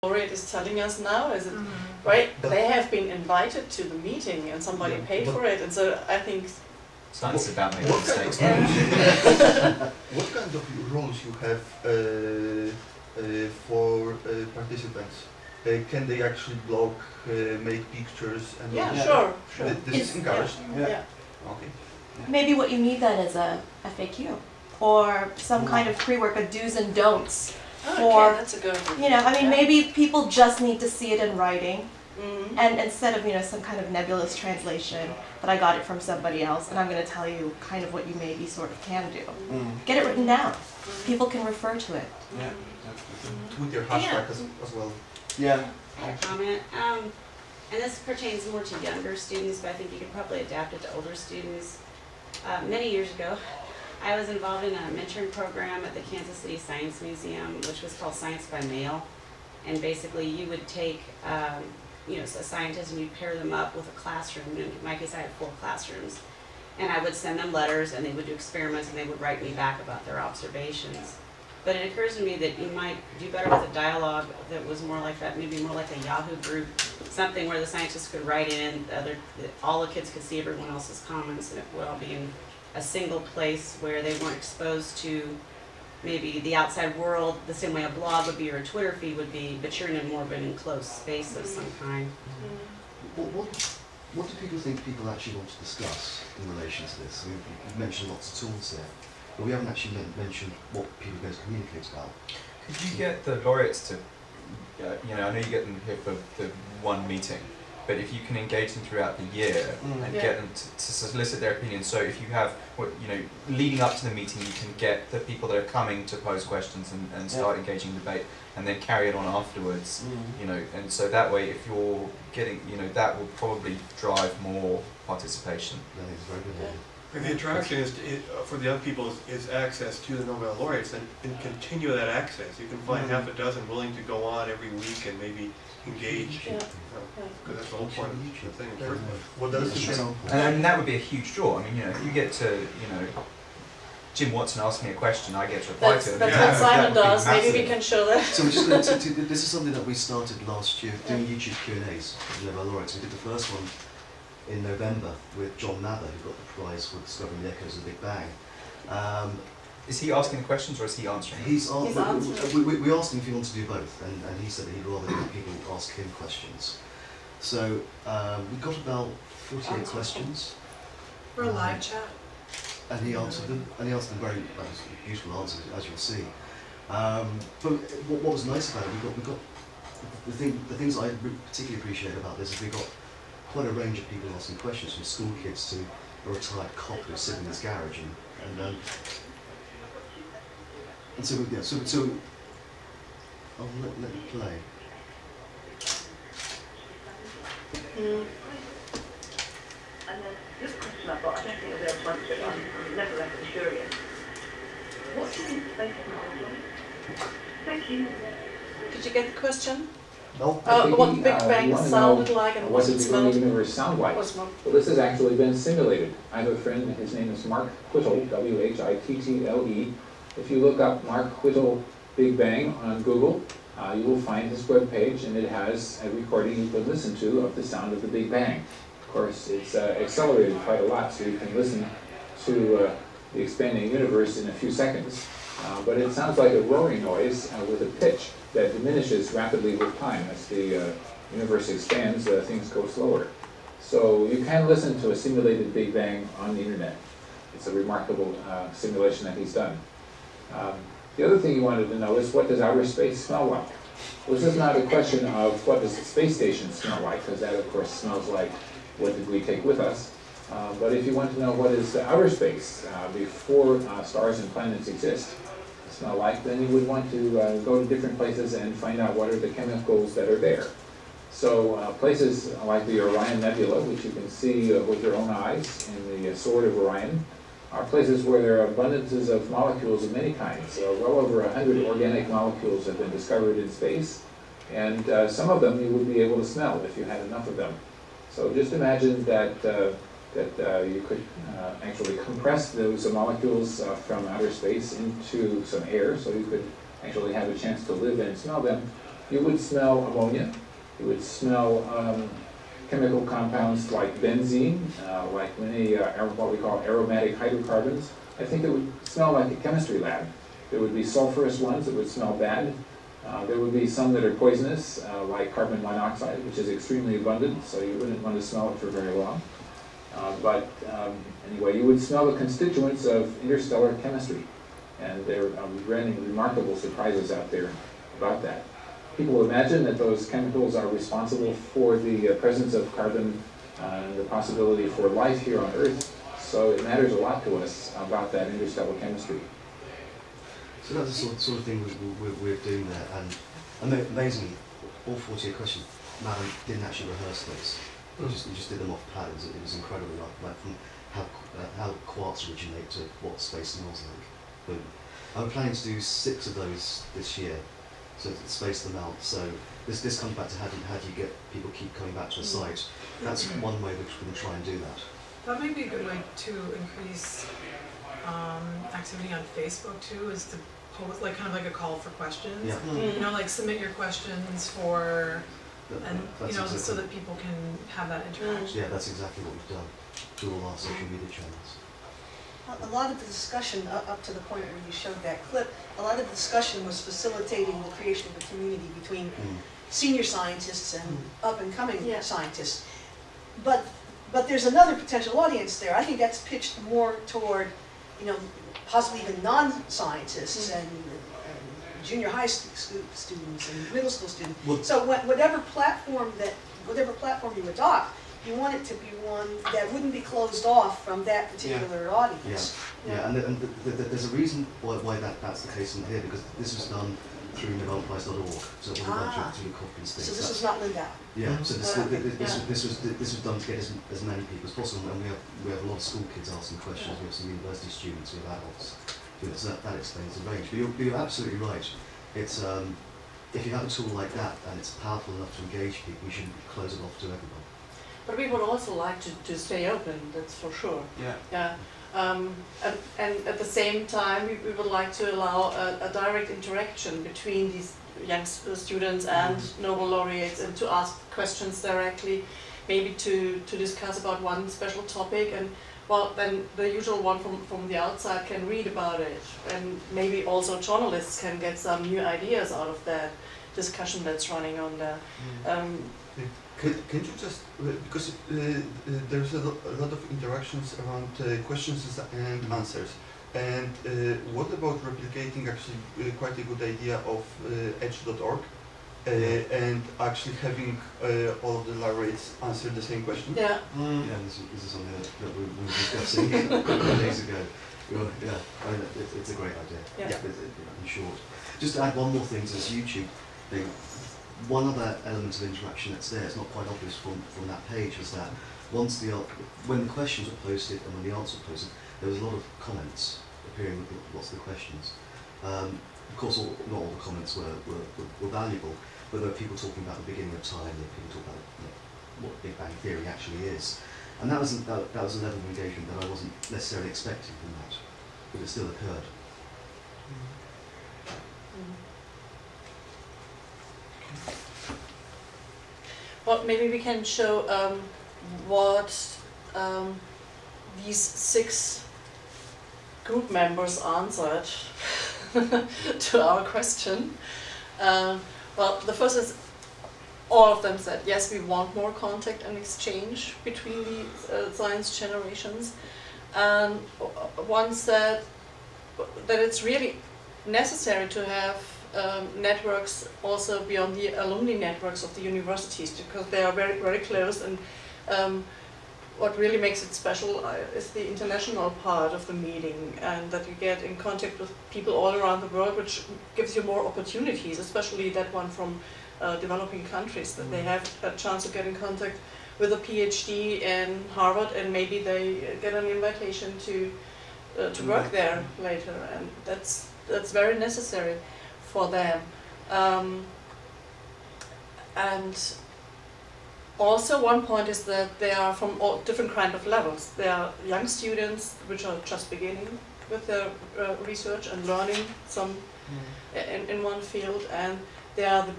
laureate is telling us now, is it right? But they have been invited to the meeting and somebody paid for it, and so I think science is about making what kind mistakes. what kind of rules you have for participants? Can they actually blog, make pictures, and yeah, all? sure. This is encouraged. Yeah. Okay. Maybe what you need then is a FAQ or some kind of pre-work, a do's and don'ts. Oh, Or, okay, that's a good one. You know, I mean, maybe people just need to see it in writing, Mhm. and instead of, you know, some kind of nebulous translation that I got it from somebody else, and I'm going to tell you kind of what you maybe sort of can do. Get it written down. People can refer to it. Yeah. With your hashtag as well. Yeah. I comment. And this pertains more to younger students, but I think you could probably adapt it to older students. Many years ago, I was involved in a mentoring program at the Kansas City Science Museum, which was called Science by Mail. And basically, you would take, you know, a scientist and you'd pair them up with a classroom. In my case, I had 4 classrooms. And I would send them letters, and they would do experiments, and they would write me back about their observations. But it occurs to me that you might do better with a dialogue that was more like that, maybe more like a Yahoo group, something where the scientists could write in, all the kids could see everyone else's comments, and it would all be in a single place where they weren't exposed to maybe the outside world the same way a blog would be or a Twitter feed would be, but you're in a more of an enclosed space of some kind. What do people think people actually want to discuss in relation to this? I mean, you've mentioned lots of tools there, but we haven't actually mentioned what people are going to communicate about. Could you get the laureates to, you know, I know you get them here for the one meeting, but if you can engage them throughout the year and get them to solicit their opinions, so if you have, you know, leading up to the meeting, you can get the people that are coming to pose questions and start engaging debate, and then carry it on afterwards, you know, and so that way, if you're getting, you know, that will probably drive more participation. I think it's very good. And the attraction is for the young people is access to the Nobel laureates and continue that access. You can find half a dozen willing to go on every week and maybe engage. Because that's the whole point of the thing. What does it mean? And that would be a huge draw. I mean, you know, if you get to, you know, Jim Watson asks me a question, I get to reply to him. That's what Simon does. Maybe we can show that. So we're just going to, this is something that we started last year, doing YouTube Q&As with the Nobel laureates. We did the first one in November with John Mather, who got the prize for discovering the echoes of the Big Bang. Is he asking the questions or is he answering? He's answering. We asked him if he wanted to do both, and he said that he'd rather have people ask him questions. So we got about 48 questions. For a live chat. And he answered them, very useful answers, as you'll see. But what was nice about it, we got the things I particularly appreciate about this is we got quite a range of people asking questions, from school kids to a retired cop who's sitting in his garage, and so yeah, so I'll let you play. And then this question I've got, I don't think I'll be able to answer it, I'm never left curious. What's the space technology? Thank you. Did you get the question? No. What Big Bang sounded like and what it smelled? What does the universe sound like? Well, this has actually been simulated. I have a friend, his name is Mark Whittle, W-H-I-T-T-L-E. If you look up Mark Whittle Big Bang on Google, you will find his webpage, and it has a recording you can listen to of the sound of the Big Bang. Of course, it's accelerated quite a lot, so you can listen to the expanding universe in a few seconds. But it sounds like a roaring noise with a pitch that diminishes rapidly with time. As the universe expands, things go slower. So you can listen to a simulated Big Bang on the internet. It's a remarkable simulation that he's done. The other thing you wanted to know is, what does outer space smell like? Well, this is not a question of what does the space station smell like, because that, of course, smells like what did we take with us. But if you want to know what is the outer space before stars and planets exist, smell like, then you would want to go to different places and find out what are the chemicals that are there. So places like the Orion Nebula, which you can see with your own eyes in the Sword of Orion, are places where there are abundances of molecules of many kinds. Well over 100 organic molecules have been discovered in space, and some of them you would be able to smell if you had enough of them. So just imagine that you could actually compress those molecules from outer space into some air, so you could actually have a chance to live and smell them. you would smell ammonia, you would smell chemical compounds like benzene, like many what we call aromatic hydrocarbons. I think it would smell like a chemistry lab. There would be sulfurous ones that would smell bad. There would be some that are poisonous, like carbon monoxide, which is extremely abundant, so you wouldn't want to smell it for very long. Anyway, you would smell the constituents of interstellar chemistry, and there are remarkable surprises out there about that. People imagine that those chemicals are responsible for the presence of carbon and the possibility for life here on Earth, so it matters a lot to us about that interstellar chemistry. So that's the sort of thing we're doing there, and amazingly, all 48 questions, Madam didn't actually rehearse those. You just did them off pad. It was incredible, like from how quarks originate to what space smells like. Boom. I'm planning to do 6 of those this year, so to space them out. So this comes back to how do you get people keep coming back to the site. That's one way which we're going to try and do that. That may be a good way to increase activity on Facebook too, is to post like kind of like a call for questions. Yeah. You know, like submit your questions for, and you know, exactly. so that people can have that interaction. Yeah, that's exactly what we've done through all our social media channels. A lot of the discussion up to the point where you showed that clip, a lot of the discussion was facilitating the creation of a community between senior scientists and up-and-coming scientists. But there's another potential audience there. I think that's pitched more toward, you know, possibly even non-scientists and junior high students and middle school students. Well, so whatever platform you adopt, you want it to be one that wouldn't be closed off from that particular audience. Yeah, and there's a reason why that's the case in here, because this was done through nobelprize.org, so it wasn't done through Hopkins thing. So this is not Lindau. Yeah, so this was done to get as many people as possible, and we have a lot of school kids asking questions. We have some university students, we have adults. So that explains the range. But you're absolutely right. It's if you have a tool like that and it's powerful enough to engage people, you shouldn't close it off to everyone. But we would also like to stay open, that's for sure. Yeah. And at the same time, we would like to allow a direct interaction between these young students and Nobel laureates, and to ask questions directly, maybe to discuss about one special topic, and well, then the usual one from the outside can read about it, and maybe also journalists can get some new ideas out of that discussion that's running on there. Can you just, because there's a lot of interactions around questions and answers, and what about replicating actually quite a good idea of edge.org and actually having all of the laureates answer the same question? Yeah. Yeah, this is something that we were discussing a couple of days ago. Yeah, I mean, it's a great idea. In short. Just to add one more thing to this YouTube thing. One other element of interaction that's there, it's not quite obvious from that page, is that when the questions were posted and when the answers were posted, there was a lot of comments appearing with lots of the questions. Of course, not all the comments were valuable, but there were people talking about the beginning of time, there were people talking about what Big Bang Theory actually is. And that was a level of engagement that I wasn't necessarily expecting from that, but it still occurred. Well, maybe we can show what these 6 group members answered to our question. Well, the first is, all of them said, yes, we want more contact and exchange between the science generations. And one said that it's really necessary to have networks also beyond the alumni networks of the universities, because they are very, very close, and what really makes it special is the international part of the meeting, and that you get in contact with people all around the world, which gives you more opportunities, especially that one from developing countries, that they have a chance to get in contact with a PhD in Harvard, and maybe they get an invitation to work there later, and that's very necessary for them. And also one point is that they are from all different kind of levels. They are young students which are just beginning with their research and learning some in one field, and they are the